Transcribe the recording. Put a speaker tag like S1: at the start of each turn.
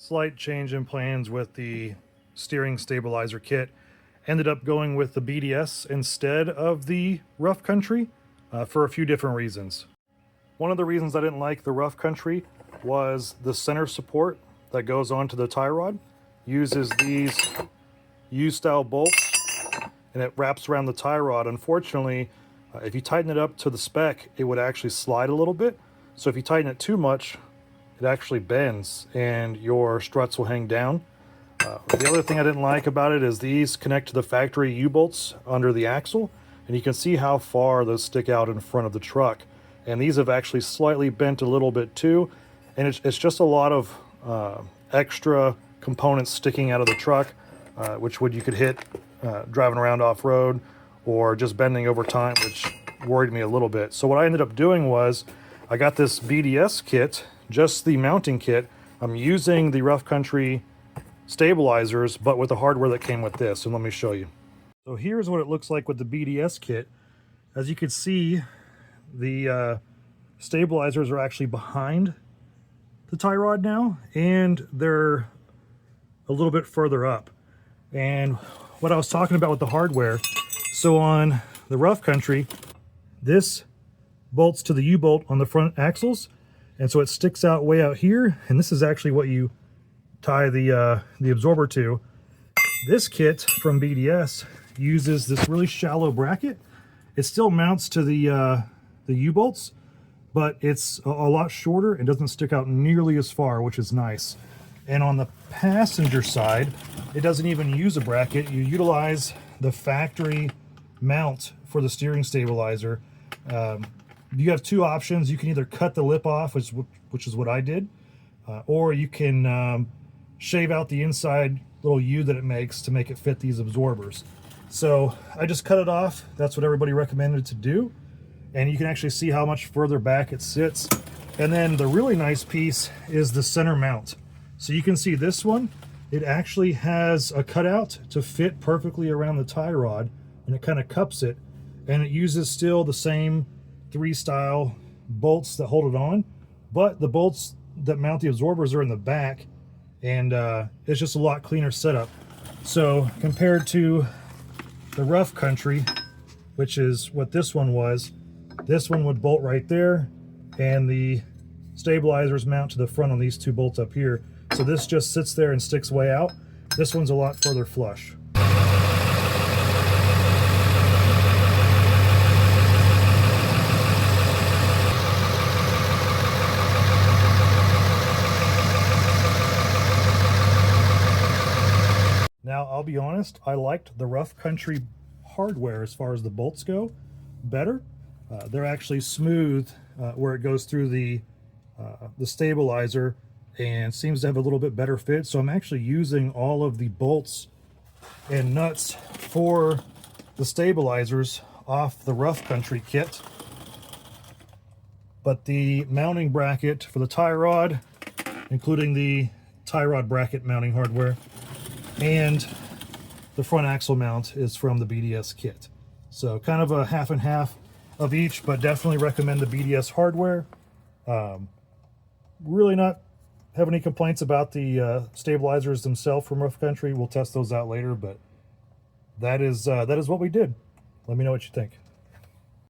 S1: Slight change in plans with the steering stabilizer kit. Ended up going with the BDS instead of the Rough Country for a few different reasons. One of the reasons I didn't like the Rough Country was the center support that goes onto the tie rod. Uses these U-style bolts and it wraps around the tie rod. Unfortunately, if you tighten it up to the spec, it would actually slide a little bit. So if you tighten it too much, it actually bends and your struts will hang down. The other thing I didn't like about it is these connect to the factory U-bolts under the axle, and you can see how far those stick out in front of the truck. And these have actually slightly bent a little bit too, and it's just a lot of extra components sticking out of the truck, which you could hit driving around off-road or just bending over time, which worried me a little bit. So what I ended up doing was I got this BDS kit, just the mounting kit. I'm using the Rough Country stabilizers, but with the hardware that came with this, and let me show you. So here's what it looks like with the BDS kit. As you can see, the stabilizers are actually behind the tie rod now, and they're a little bit further up. And what I was talking about with the hardware, so on the Rough Country, this bolts to the U-bolt on the front axles, and so it sticks out way out here, and this is actually what you tie the absorber to. This kit from BDS uses this really shallow bracket. It still mounts to the U-bolts, but it's a lot shorter and doesn't stick out nearly as far, which is nice. And on the passenger side, it doesn't even use a bracket. You utilize the factory mount for the steering stabilizer. You have two options. You can either cut the lip off, which is what I did, or you can shave out the inside little U that it makes to make it fit these absorbers. So I just cut it off. That's what everybody recommended to do. And you can actually see how much further back it sits. And then the really nice piece is the center mount. So you can see this one, it actually has a cutout to fit perfectly around the tie rod, and it kind of cups it, and it uses still the same 3-style bolts that hold it on, but the bolts that mount the absorbers are in the back, and it's just a lot cleaner setup. So compared to the Rough Country, which is what this one was, this one would bolt right there, and the stabilizers mount to the front on these two bolts up here. So this just sits there and sticks way out. This one's a lot further flush. Now, I'll be honest, I liked the Rough Country hardware as far as the bolts go better. They're actually smooth where it goes through the stabilizer, and seems to have a little bit better fit. So I'm actually using all of the bolts and nuts for the stabilizers off the Rough Country kit. But the mounting bracket for the tie rod, including the tie rod bracket mounting hardware, and the front axle mount is from the BDS kit. So kind of a half and half of each, but definitely recommend the BDS hardware. Really not have any complaints about the stabilizers themselves from Rough Country. We'll test those out later, but that is what we did. Let me know what you think.